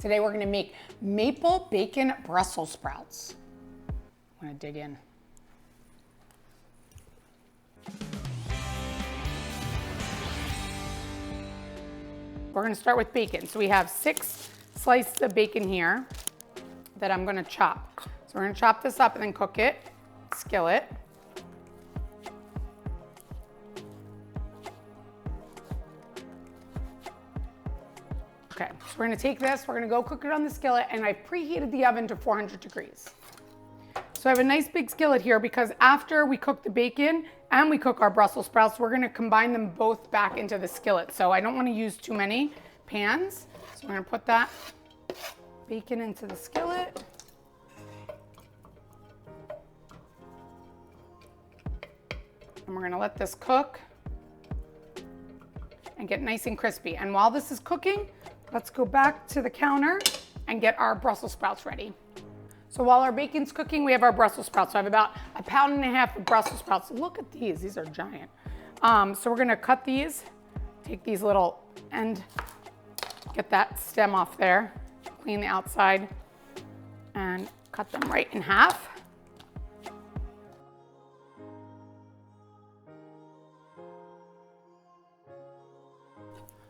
Today we're gonna make maple bacon Brussels sprouts. I'm gonna dig in. We're gonna start with bacon. So we have 6 slices of bacon here that I'm gonna chop. So we're gonna chop this up and then cook it, skillet. Okay, so we're gonna take this, we're gonna go cook it on the skillet, and I preheated the oven to 400 degrees. So I have a nice big skillet here because after we cook the bacon and we cook our Brussels sprouts, we're gonna combine them both back into the skillet. So I don't wanna use too many pans. So we're gonna put that bacon into the skillet. And we're gonna let this cook and get nice and crispy. And while this is cooking, let's go back to the counter and get our Brussels sprouts ready. So while our bacon's cooking, we have our Brussels sprouts. So I have about 1.5 pounds of Brussels sprouts. Look at these are giant. So we're gonna cut these, take these little end, get that stem off there, clean the outside, and cut them right in half.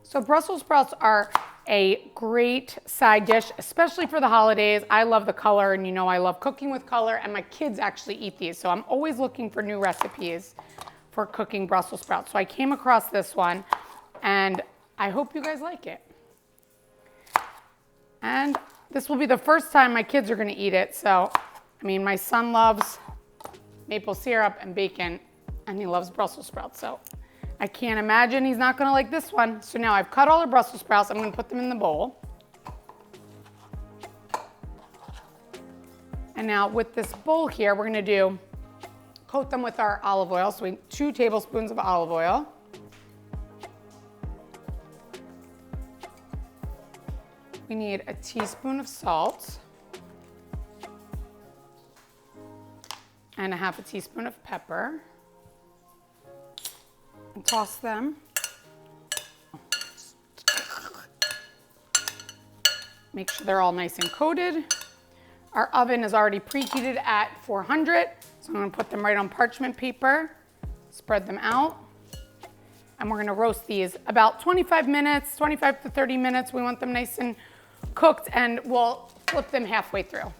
So Brussels sprouts are a great side dish, especially for the holidays. I love the color, and you know I love cooking with color, and my kids actually eat these. So I'm always looking for new recipes for cooking Brussels sprouts. So I came across this one, and I hope you guys like it. And this will be the first time my kids are gonna eat it. So, I mean, my son loves maple syrup and bacon, and he loves Brussels sprouts. So I can't imagine he's not gonna like this one. So now I've cut all the Brussels sprouts. I'm gonna put them in the bowl. And now with this bowl here, we're gonna coat them with our olive oil. So 2 tablespoons of olive oil. We need a teaspoon of salt. And 1/2 teaspoon of pepper. And toss them. Make sure they're all nice and coated. Our oven is already preheated at 400, so I'm gonna put them right on parchment paper, spread them out, and we're gonna roast these about 25 minutes, 25 to 30 minutes. We want them nice and cooked, and we'll flip them halfway through.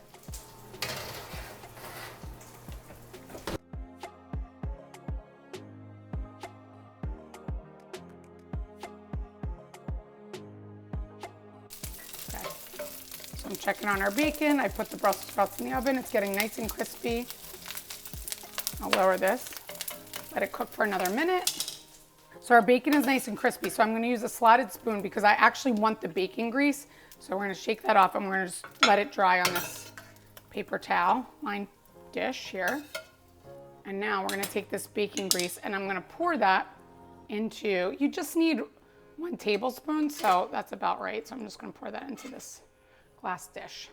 I'm checking on our bacon. I put the Brussels sprouts in the oven. It's getting nice and crispy. I'll lower this, let it cook for another minute. So our bacon is nice and crispy. So I'm gonna use a slotted spoon because I actually want the bacon grease. So we're gonna shake that off and we're gonna just let it dry on this paper towel lined dish here. And now we're gonna take this bacon grease and I'm gonna pour that into, you just need 1 tablespoon, so that's about right. So I'm just gonna pour that into this glass dish.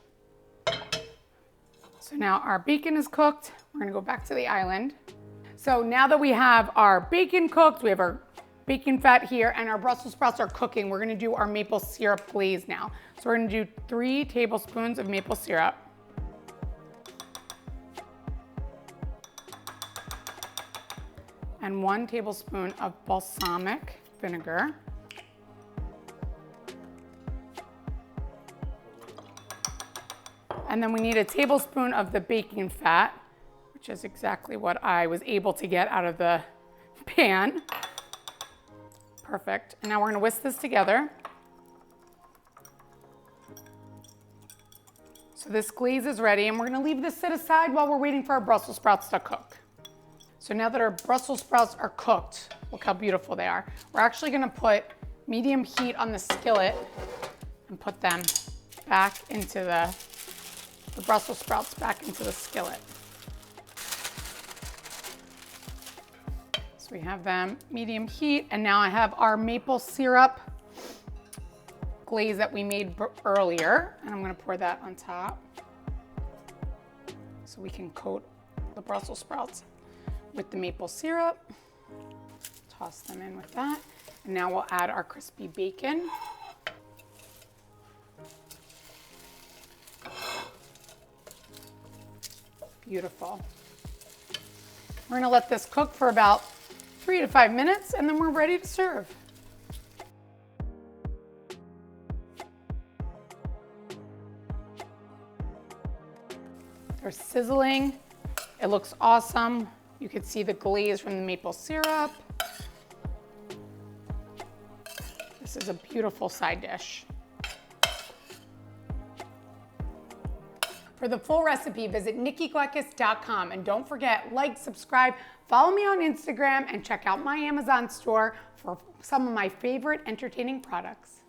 So now our bacon is cooked. We're gonna go back to the island. So now that we have our bacon cooked, we have our bacon fat here, and our Brussels sprouts are cooking, we're gonna do our maple syrup glaze now. So we're gonna do 3 tablespoons of maple syrup. And 1 tablespoon of balsamic vinegar. And then we need a tablespoon of the bacon fat, which is exactly what I was able to get out of the pan. Perfect. And now we're gonna whisk this together. So this glaze is ready, and we're gonna leave this sit aside while we're waiting for our Brussels sprouts to cook. So now that our Brussels sprouts are cooked, look how beautiful they are. We're actually gonna put medium heat on the skillet and put them back into the Brussels sprouts back into the skillet. So we have them medium heat, and now I have our maple syrup glaze that we made earlier, and I'm gonna pour that on top so we can coat the Brussels sprouts with the maple syrup. Toss them in with that, and now we'll add our crispy bacon. Beautiful. We're gonna let this cook for about 3 to 5 minutes and then we're ready to serve. They're sizzling. It looks awesome. You can see the glaze from the maple syrup. This is a beautiful side dish. For the full recipe, visit nikkigleckis.com and don't forget, like, subscribe, follow me on Instagram, and check out my Amazon store for some of my favorite entertaining products.